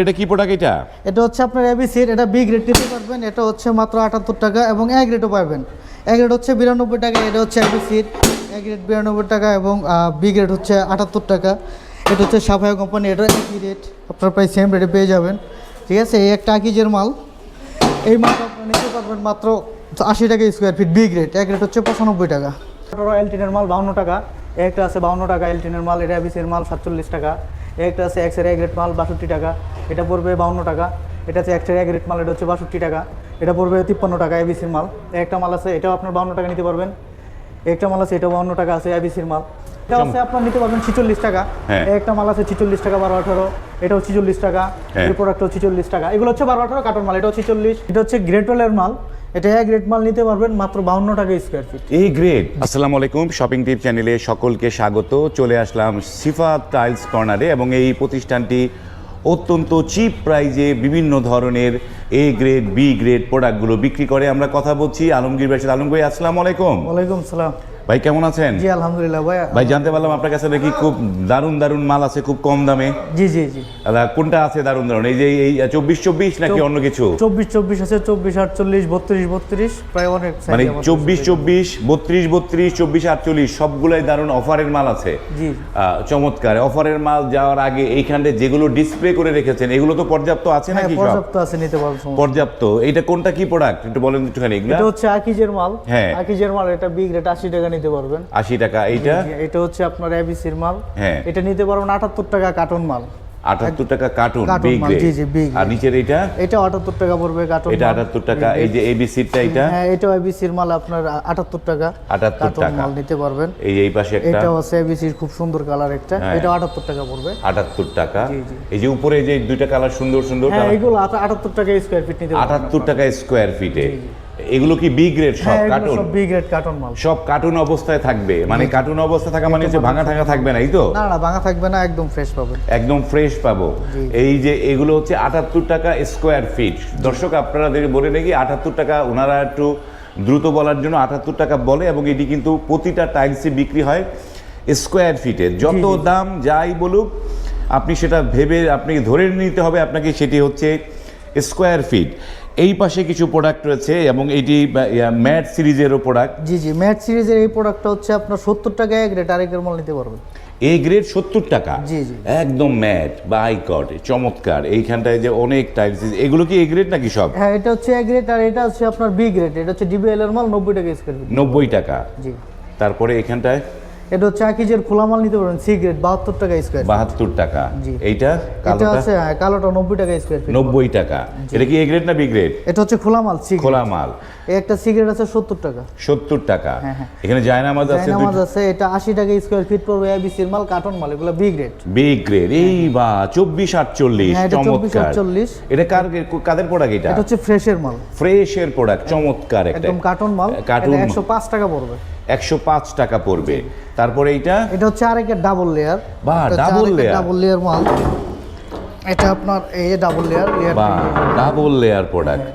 এটা কি প্রোডাক্ট এটা? এটা হচ্ছে আপনার এবিসির, এটা বি গ্রেড নিতে পারবেন। এটা হচ্ছে মাত্র 78 টাকা এবং এ গ্রেডও পাবেন। এ গ্রেড হচ্ছে 92 টাকা, এটা হচ্ছে এবিসির। এ গ্রেড 92 টাকা এবং বি গ্রেড হচ্ছে 78 টাকা। এটা হচ্ছে সাফায়া কোম্পানি, এটা একই রেট, আপনার প্রায় সেম রেটে পেয়ে যাবেন। ঠিক আছে, এই একটা আকিজের মাল, এই মালটা আপনারা নিতে পারবেন মাত্র 80 টাকা square feet B grade. A grade হচ্ছে 95 টাকা। এলটিনের মাল 52 টাকা, একটা আছে 52 টাকা এলটিনের মাল, এটা এবিসির মাল 47 টাকা। একটা আছে এক্সের এ গ্রেড মাল 62 টাকা, এটা পড়বে 52 টাকা। এটা আছে এক্সের এ গ্রেড মাল, এটা হচ্ছে 62 টাকা, এটা পড়বে 53 টাকা এবিসির মাল। একটা মাল আছে, এটাও আপনার 52 টাকা নিতে পারবেন। একটা মাল আছে, এটা 52 টাকা আছে এবিসির মাল। এটা আছে আপনার নিতে পারবেন 46 টাকা। একটা মাল আছে 46 টাকা 12-18, এটাও 46 টাকা। এই প্রোডাক্টও 46 টাকা। এগুলো হচ্ছে 12-18 কার্টন মাল, এটাও 46। এটা হচ্ছে গ্রেটওয়েলের মাল, এটা এ গ্রেড মাল নিতে পারবেন মাত্র 52 টাকা স্কোয়ার ফিট। এই গ্রেড। আসসালামু আলাইকুম, শপিং টিপ চ্যানেলে সকলকে স্বাগত। চলে আসলাম সিফাত টাইলস কর্নারে এবং এই প্রতিষ্ঠানটি অত্যন্ত চিপ প্রাইজে বিভিন্ন ধরনের এ গ্রেড বি গ্রেড প্রোডাক্টগুলো বিক্রি করে। আমরা কথা বলছি আলমগীর ভাই। আলম ভাই আসসালামু আলাইকুম। ওয়ালাইকুম সালাম ভাই, কেমন আছেন? জি আলহামদুলিল্লাহ। ভাই জানতে পারলাম আপনার কাছে নাকি খুব দারুণ দারুণ মাল আছে খুব কম দামে। জি জি জি। কোনটা আছে দারুণ দারুণ? এই যে এই 24-24 নাকি অন্য কিছু? 24-24 আছে, 24-48, 32-32, প্রায় অনেক মানে 24-24, 32-32, 24-48 সবগুলাই দারুণ অফারের মাল আছে। জি চমৎকার অফারের মাল। যাওয়ার আগে এইখানে যেগুলো ডিসপ্লে করে রেখেছেন এগুলো তো পর্যাপ্ত আছে নাকি? পর্যাপ্ত আছে, নিতে পারবেন। পর্যাপ্ত। এইটা কোনটা কি প্রোডাক্ট একটু বলেন একটুখানি। এটা হচ্ছে আকিজের মাল। হ্যাঁ, আকিজের মাল, এটা বি গ্রেড 80 টাকা নিতে পারবেন। 80 টাকা। এইটা এটা হচ্ছে আপনার এবিসির মাল। হ্যাঁ, এটা নিতে পারবেন 78 টাকা কার্টন মাল। 78 টাকা কার্টুন বি মাল। গ্রেড। জি জি বি গ্রেড। আর নিচের এটা 78 টাকা পড়বে কার্টন। এটা 78 টাকা। এই যে এবিসিটা এটা, হ্যাঁ এটাও এবিসির মাল, আপনার 78 টাকা 78 টাকা মাল নিতে পারবেন। এই পাশে একটা, এটাও আছে এবিসির, খুব সুন্দর কালার একটা, এটা 78 টাকা পড়বে। 78 টাকা। জি জি। এই যে উপরে যে দুইটা কালার সুন্দর সুন্দর, হ্যাঁ এগুলো 78 টাকা স্কয়ার ফিট নিতে পারবেন। 78 টাকা স্কয়ার ফিটে। এগুলো কি বি গ্রেড সব কার্টুন? সব বি গ্রেড কার্টন মাল, সব কার্টুন অবস্থায় থাকবে। মানে কার্টুন অবস্থা থাকা মানে হচ্ছে ভাঙা ঠাঙা থাকবে না, এই তো? না না ভাঙা থাকবে না, একদম ফ্রেশ পাবেন। একদম ফ্রেশ পাবো। এই যে এগুলো হচ্ছে 78 টাকা স্কোয়ার ফিট। দর্শক আপনাদের বলে নাকি 78 টাকা, ওনারা একটু দ্রুত বলার জন্য 78 টাকা বলে, এবং এটি কিন্তু প্রতিটা টাইলসে বিক্রি হয় স্কোয়ার ফিটে। যত দাম যাই বলুক আপনি সেটা ভেবে আপনি ধরে নিতে হবে আপনাকে, সেটি হচ্ছে স্কোয়ার ফিট। এই পাশে কিছু প্রোডাক্ট রয়েছে এবং এটি ম্যাট সিরিজেরও প্রোডাক্ট। জি জি, ম্যাট সিরিজের এই প্রোডাক্টটা হচ্ছে আপনার 70 টাকা এক গ্রেড, আরেকের মাল নিতে পারবেন। এ গ্রেড 70 টাকা। জি জি, একদম ম্যাট বা হাইকট, চমৎকার। এইখানটায় যে অনেক টাইলস, এগুলো কি এ গ্রেড নাকি সব? হ্যাঁ এটা হচ্ছে এ গ্রেড, আর এটা হচ্ছে আপনার বি গ্রেড। এটা হচ্ছে ডিবিএল এর মাল, 90 টাকা স্কয়ার ফিট। 90 টাকা। জি। তারপরে এখানটায় এটা হচ্ছে আকিজের খোলা মাল নিতে পারবেন, সি গ্রেড 72 টাকা স্কয়ার ফিট। 72 টাকা। জি। এইটা এটা কালোটা? আছে কালোটা 90 টাকা স্কয়ার ফিট। 90 টাকা। এটা কি এ গ্রেড না বি গ্রেড? এটা হচ্ছে খোলা মাল, সি খোলা মাল। এই একটা সি গ্রেড আছে 70 টাকা। 70 টাকা। হ্যাঁ হ্যাঁ। এখানে জায়নামাজ আছে, জায়নামাজ আছে, এটা 80 টাকা স্কয়ার ফিট পড়বে। এবিসির মাল কার্টন মাল, এগুলো বি গ্রেড। B grade. এই বা 24-48, হ্যাঁ এটা চমৎকার। 24-48। এটা কাদের প্রোডাক্ট এটা? এটা হচ্ছে ফ্রেশের মাল, ফ্রেশের প্রোডাক্ট, চমৎকার একটা একদম কার্টন মাল। কার্টুন। এটা 105 টাকা পড়বে। 105 টাকা পড়বে। তারপরে এইটা এটা হচ্ছে আরেকের ডাবল লেয়ার। বা ডাবল লেয়ার। ডাবল লেয়ার মাল, এটা আপনার এই ডাবল লেয়ার বা ডাবল লেয়ার প্রোডাক্ট।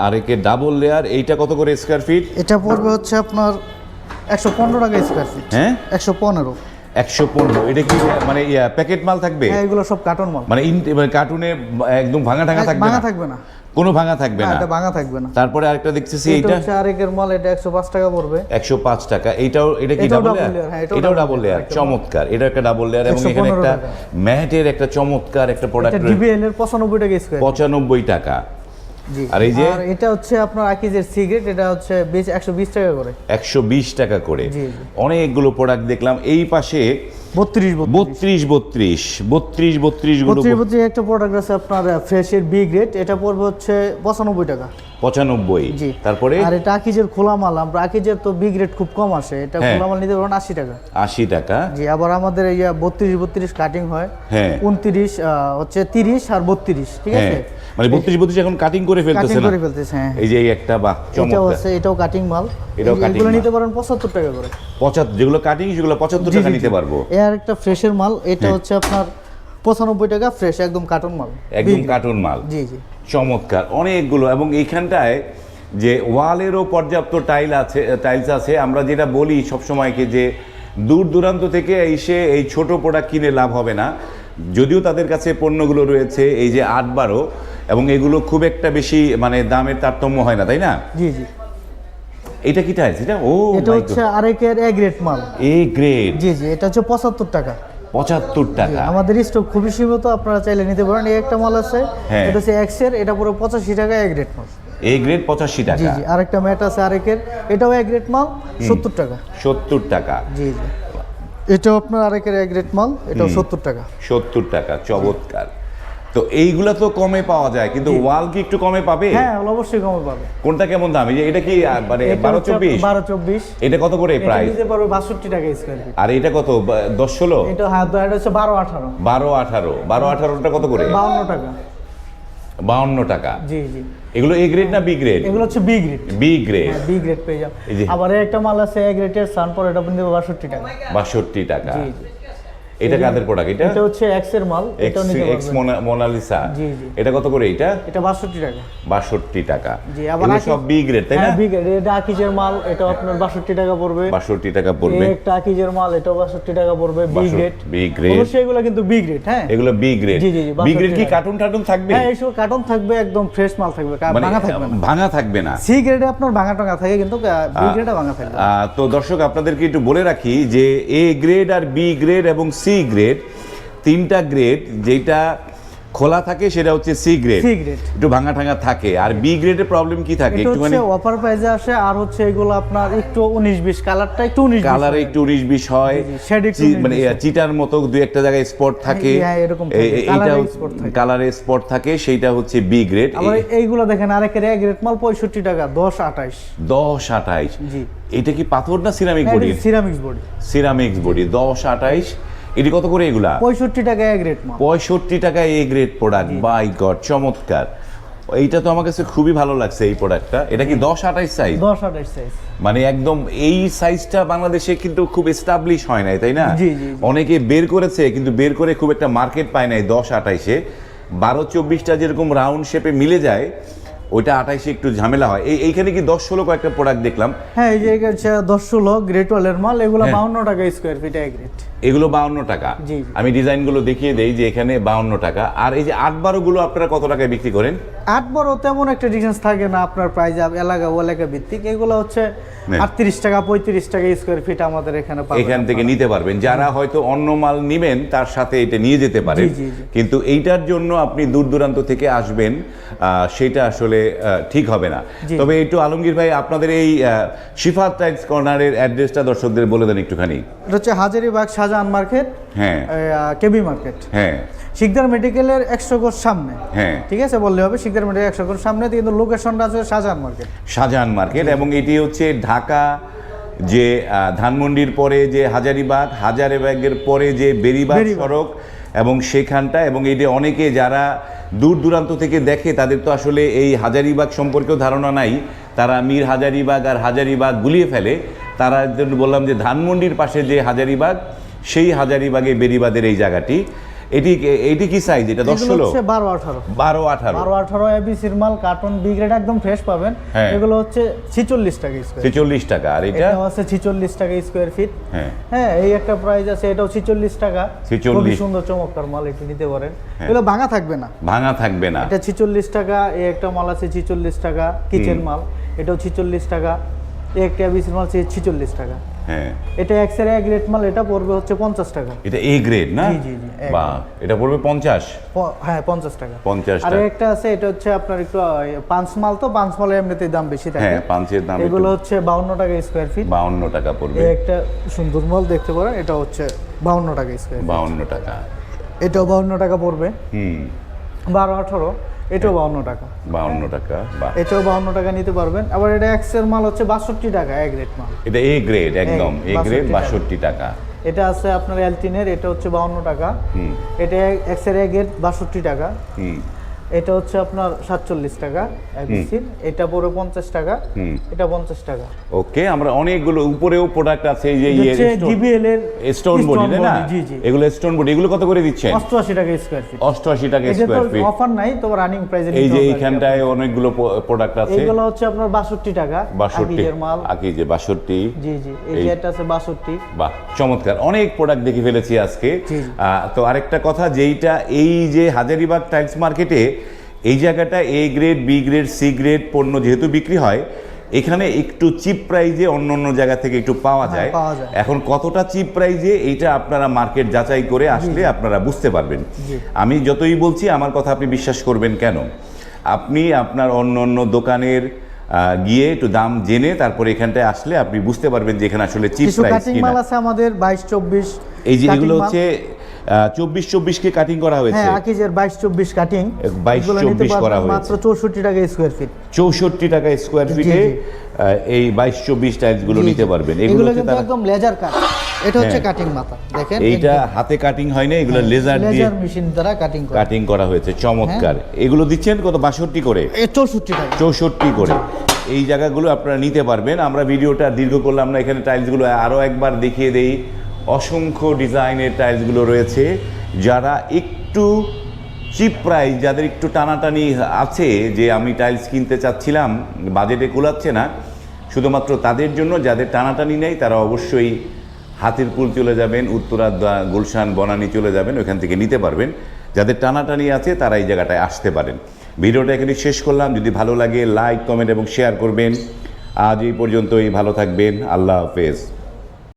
আরেকে ডাবল লেয়ার। এইটা কত করে স্কয়ার ফিট? এটা পড়বে হচ্ছে আপনার 115 টাকা স্কয়ার ফিট। হ্যাঁ 115। 115। এটা কি মানে প্যাকেট মাল থাকবে? হ্যাঁ এগুলো সব কার্টন মাল, মানে কার্টুনে একদম ভাঙা ঠাঙা থাকবে না? ভাঙা থাকবে না, কোনো ভাঙা থাকবে না, এটা ভাঙা থাকবে না। তারপরে আরেকটা দেখতেছি, এটা এইটা হচ্ছে আরেকের মাল, এটা 105 টাকা পড়বে। 105 টাকা। এইটাও, এটা কি ডাবল লেয়ার? হ্যাঁ এটাও ডাবল লেয়ার, চমৎকার। এটা একটা ডাবল লেয়ার এবং এখানে একটা ম্যাটের একটা চমৎকার একটা প্রোডাক্ট এটা ডিবিএল এর 95 টাকা স্কয়ার। 95 টাকা। জি। আর এই যে এটা হচ্ছে আপনার আকিজের সিগারেট, এটা হচ্ছে 120 টাকা করে। 120 টাকা করে। জি জি। অনেকগুলো প্রোডাক্ট দেখলাম। এই পাশে 32 গুলো। 32 একটা প্রোডাক্ট আছে আপনার ফ্রেশের বি গ্রেড, এটা পড়বে হচ্ছে 95 টাকা। 95। জি। তারপরে আর এটা আকিজের খোলা মাল, আমরা আকিজের তো বি গ্রেড খুব কম আসে, এটা খোলা মাল নিতে পারবেন 80 টাকা। 80 টাকা। জি। আবার আমাদের এই 32 কাটিং হয়। হ্যাঁ 29 হচ্ছে 30 আর 32, ঠিক আছে? মানে 32 এখন কাটিং করে ফেলতেছে কাটিং না? করে ফেলতেছে, হ্যাঁ। এই যে এই একটা বাহ এটাও চমৎকার। আছে, এটাও কাটিং মাল। এটাও কাটিং এগুলো মাল। নিতে পারেন 75 টাকা করে। 75, যেগুলো কাটিং সেগুলো 75 টাকা নিতে পারবো। এর একটা ফ্রেশের মাল, এটা হচ্ছে আপনার 95 টাকা, ফ্রেশ একদম কার্টন মাল, একদম কার্টুন মাল। জি জি। চমৎকার অনেকগুলো। এবং এইখানটায় যে ওয়ালেরও পর্যাপ্ত টাইলস আছে। আমরা যেটা বলি সবসময়কে যে দূর দূরান্ত থেকে এসে এই ছোট প্রোডাক্ট কিনে লাভ হবে না, যদিও তাদের কাছে পণ্যগুলো রয়েছে এই যে 8-12 এবং এগুলো খুব একটা বেশি মানে দামের তারতম্য হয় না, তাই না? জি জি। এটা কি টাইলস? এটা এটা হচ্ছে আরেকের এ গ্রেড মাল। A grade. জি জি, এটা হচ্ছে 75 টাকা। 75 টাকা। আমাদের স্টক খুবই সীমিত, আপনারা চাইলে নিতে পারেন। এই একটা মাল আছে, এটা হচ্ছে এক্স এর, এটা পুরো 85 টাকা এ গ্রেড মাল। এ গ্রেড 85 টাকা। জি জি। আরেকটা ম্যাট আছে আরেকের, এটাও এ গ্রেড মাল, 70 টাকা। 70 টাকা। জি জি। এটাও আপনার আরেকের এ গ্রেড মাল, এটাও 70 টাকা। 70 টাকা, চমৎকার। তো এইগুলা তো কমে পাওয়া যায়, কিন্তু ওয়াল কি একটু কমে পাবে? হ্যাঁ, অবশ্যই কমে পাবে। কোনটা কেমন দাম? এই যে এটা কি মানে 12-24? 12-24। এটা কত করে প্রাইস? নিতে পারবে 62 টাকা স্কয়ার ফিট। আর এটা কত? 10-16? এটা হ্যাঁ, এটা হচ্ছে 12-18। 12-18টা কত করে? 52 টাকা। 52 টাকা। জি জি। এগুলো এ গ্রেড না বি গ্রেড? এগুলো হচ্ছে বি গ্রেড। B grade. হ্যাঁ, বি গ্রেড পেয়ে যাবেন। আবার একটা মাল আছে এ গ্রেডের সানপর, এটা আপনি দেব 62 টাকা। 62 টাকা। জি জি। এটা কাদের প্রোডাক্ট? এটা হচ্ছে এক্স এর মাল, এটাও নিতে পারবেন। X Monalisa. জি জি। এটা কত করে এটা? এটা 62 টাকা। 62 টাকা। জি। আবার সব বি গ্রেড, তাই না? হ্যাঁ, বি গ্রেড। এটা আকিজের মাল, এটা আপনার 62 টাকা পড়বে। 62 টাকা পড়বে। এই একটা আকিজের মাল, এটাও 62 টাকা পড়বে, বি গ্রেড। B grade. অবশ্যই এগুলো কিন্তু বি গ্রেড। হ্যাঁ, এগুলো বি গ্রেড। জি জি জি। বি গ্রেড কি কার্টুন থাকবে? হ্যাঁ, এইসব কার্টন থাকবে, একদম ফ্রেশ মাল থাকবে, ভাঙা থাকবে না। ভাঙা থাকবে না। সি গ্রেডে আপনার ভাঙা টাঙা থাকে, কিন্তু বি গ্রেডে ভাঙা থাকবে। তো দর্শক আপনাদেরকে একটু বলে রাখি যে এ গ্রেড আর বি গ্রেড এবং সি গ্রেড, তিনটা গ্রেড। যেটা খোলা থাকে সেটা হচ্ছে সি গ্রেড, একটু ভাঙা ঠাঙা থাকে। আর বি গ্রেডের প্রবলেম কি থাকে? একটুখানি অফার প্রাইসে আসে। আর হচ্ছে এগুলো আপনার একটু 19-20, কালারটা একটু 19-20, কালারে একটু 19-20 হয়, মানে চিটার মতো দুই একটা জায়গায় স্পট থাকে, এইটা কালারে স্পট থাকে, সেইটা হচ্ছে বি গ্রেড। আবার এইগুলো দেখেন আরেকের এ গ্রেড মাল 65 টাকা, 10-28। 10-28। জি। এটা কি পাথর না ceramic body? Ceramics body. Ceramics body 10-28। এটি কত করে এগুলা? 65 টাকা এ গ্রেড মাল। 65 টাকা A grade product. By God, চমৎকার। এইটা তো আমার কাছে খুবই ভালো লাগছে এই প্রোডাক্টটা। এটা কি 10-28 সাইজ? 10-28 সাইজ। মানে একদম এই সাইজটা বাংলাদেশে কিন্তু খুব এস্টাবলিশ হয় নাই, তাই না? জি জি। অনেকে বের করেছে, কিন্তু বের করে খুব একটা মার্কেট পায় নাই 10-28-এ। 12-24টা যেরকম রাউন্ড শেপে মিলে যায়, ওইটা 28-এ একটু ঝামেলা হয়। এইখানে কি 10-16 কয়েকটা প্রোডাক্ট দেখলাম। হ্যাঁ, এই যে 10-16 গ্রেড ওয়ালের মাল, এগুলো 52 টাকা স্কয়ার ফিট এ গ্রেড। এগুলো 52 টাকা। আমি ডিজাইনগুলো দেখিয়ে দেই যে এখানে 52 টাকা। আর এই যে 8-12 গুলো আপনারা কত টাকায় বিক্রি করেন? 8-12 তেমন একটা ডিফারেন্স থাকে না আপনার প্রাইস, এলাকা ভিত্তিক। এগুলো হচ্ছে 38 টাকা 35 টাকা স্কয়ার ফিট আমাদের এখানে পাবেন। এখান থেকে নিতে পারবেন। যারা হয়তো অন্য মাল নিবেন তার সাথে এটা নিয়ে যেতে পারেন, কিন্তু এইটার জন্য আপনি দূর দূরান্ত থেকে আসবেন, সেটা আসলে ঠিক হবে না। তবে একটু আলমগীর ভাই, আপনাদের এই শিফাত টাইলস কর্নারের অ্যাড্রেসটা দর্শকদের বলে দেন একটুখানি। এটা হচ্ছে হাজারীবাগ শাহজাহান মার্কেট, হ্যাঁ, কেবি মার্কেট, হ্যাঁ, শিকদার মেডিকেলের 100 গজ সামনে। হ্যাঁ, ঠিক আছে, বললে হবে শিকদার মেডিকেল 100 গজ সামনে, কিন্তু লোকেশনটা আছে শাহজাহান মার্কেট। শাহজাহান মার্কেট। এবং এটি হচ্ছে ঢাকা যে ধানমন্ডির পরে যে হাজারীবাগের পরে যে বেরিবাগ সড়ক, এবং সেখানটা। এবং এই যে অনেকে যারা দূর দূরান্ত থেকে দেখে, তাদের তো আসলে এই হাজারীবাগ সম্পর্কেও ধারণা নাই, তারা মীর হাজারীবাগ আর হাজারীবাগ গুলিয়ে ফেলে। তারা বললাম যে ধানমন্ডির পাশে যে হাজারীবাগ, সেই হাজারীবাগে বেরিবাদের এই জায়গাটি। এটি কি সাইজ? এটা 10-16? 12-18 এবিসির মাল, কার্টন বি গ্রেড, একদম ফ্রেশ পাবেন। এগুলো হচ্ছে 46 টাকা স্কয়ার। 46 টাকা। আর এটা আছে 46 টাকা স্কয়ার ফিট। হ্যাঁ, হ্যাঁ, এই একটা প্রাইস আছে, এটাও 46 টাকা। 46। খুব সুন্দর চমৎকার মাল, একটু নিতে পারেন। এগুলো ভাঙা থাকবে না, ভাঙা থাকবে না। এটা 46 টাকা। এই একটা মাল আছে 46 টাকা, কিচেন মাল, এটাও 46 টাকা। এই একটা এবিসির মাল 46 টাকা। হ্যাঁ, এটা এক্স এর এ গ্রেড মাল, এটা পড়বে হচ্ছে 50 টাকা। এটা এ গ্রেড না? জি জি জি। বাহ, এটা পড়বে 50। হ্যাঁ, 50 টাকা। 50 আর টাকা। একটা আছে, এটা হচ্ছে আপনার একটু পাঁচ মাল, তো পাঁচ মালের এমনিতেই দাম বেশি থাকে। হ্যাঁ, পাঁচের দাম। এগুলো হচ্ছে 52 টাকা স্কয়ার ফিট। 52 টাকা পড়বে। এই একটা সুন্দর মাল দেখতে পারেন, এটা হচ্ছে 52 টাকা স্কয়ার ফিট। 52 টাকা। এটাও 52 টাকা পড়বে। 12-18, এটাও 52 টাকা। 52 টাকা। বাহ, এটাও 52 টাকা নিতে পারবেন। আবার এটা এক্স এর মাল হচ্ছে 62 টাকা, এ গ্রেড মাল। এটা এ গ্রেড, একদম এ গ্রেড, 62 টাকা। এটা আছে আপনার এলটিনের, এটা হচ্ছে 52 টাকা। এটা এক্স এর এ গ্রেড 62 টাকা। এটা হচ্ছে আপনার 47 টাকা এবিসির, এটা পড়বে 50 টাকা, এটা 50 টাকা। ওকে, আমরা অনেকগুলো উপরেও প্রোডাক্ট আছে, এই যে জিবিএল এর স্টোন বডি, তাই না? জি জি, এগুলো স্টোন বডি, এগুলো কত করে দিচ্ছেন? 88 টাকা স্কয়ার ফিট। 88 টাকা এটা স্কয়ার তো ফিট। অফার নাই, তো রানিং প্রাইসে এই যে এইখানটায় অনেকগুলো প্রোডাক্ট আছে, এগুলো হচ্ছে আপনার 62 টাকা, 62 আকিজের মাল। আকিজে 62। জি জি, এই যে এটা আছে 62। বাহ, চমৎকার, অনেক প্রোডাক্ট দেখে ফেলেছি আজকে। জি। তো আরেকটা কথা, যেইটা এই যে হাজারীবাগ টাইলস মার্কেটে এই জায়গাটা A grade, B grade, C grade পণ্য যেহেতু বিক্রি হয়, এখানে একটু চিপ প্রাইজে অন্য অন্য জায়গা থেকে একটু পাওয়া যায়। এখন কতটা চিপ প্রাইজে এইটা আপনারা মার্কেট যাচাই করে আসলে আপনারা বুঝতে পারবেন। আমি যতই বলছি আমার কথা আপনি বিশ্বাস করবেন কেন? আপনি আপনার অন্য অন্য দোকানের গিয়ে একটু দাম জেনে তারপরে এখানটায় আসলে আপনি বুঝতে পারবেন যে এখানে আসলে চিপ প্রাইস কাটিং মাল আছে আমাদের 22-24। এই যে এগুলো হচ্ছে 24-24 কে কাটিং করা হয়েছে। হ্যাঁ, আকিজের 22-24 কাটিং, 22-24 করা হয়েছে, মাত্র 64 টাকা স্কয়ার ফিট। 64 টাকা স্কয়ার ফিটে এই 22-24 টাইলস গুলো নিতে পারবেন। এগুলো কিন্তু একদম লেজার কাট। এটা হচ্ছে কাটিং মাথা, দেখেন এইটা হাতে কাটিং হয় না, এগুলো লেজার দিয়ে, লেজার মেশিন দ্বারা কাটিং করা হয়েছে। চমৎকার। এগুলো দিচ্ছেন কত? 62 করে, 64 টাকা, 64 করে। এই জায়গাগুলো আপনারা নিতে পারবেন। আমরা ভিডিওটা দীর্ঘ করলাম না, এখানে টাইলসগুলো আরও একবার দেখিয়ে দেই। অসংখ্য ডিজাইনের টাইলসগুলো রয়েছে। যারা একটু চিপ প্রাইস, যাদের একটু টানাটানি আছে যে আমি টাইলস কিনতে চাচ্ছিলাম, বাজেটে কুলাচ্ছে না, শুধুমাত্র তাদের জন্য। যাদের টানাটানি নেই তারা অবশ্যই হাতিরপুল চলে যাবেন, উত্তরা, গুলশান, বনানী চলে যাবেন, ওইখান থেকে নিতে পারবেন। যাদের টানাটানি আছে তারা এই জায়গাটায় আসতে পারেন। ভিডিওটা এখানে শেষ করলাম। যদি ভালো লাগে লাইক, কমেন্ট এবং শেয়ার করবেন। আজ এই পর্যন্তই, ভালো থাকবেন। আল্লাহ হাফেজ।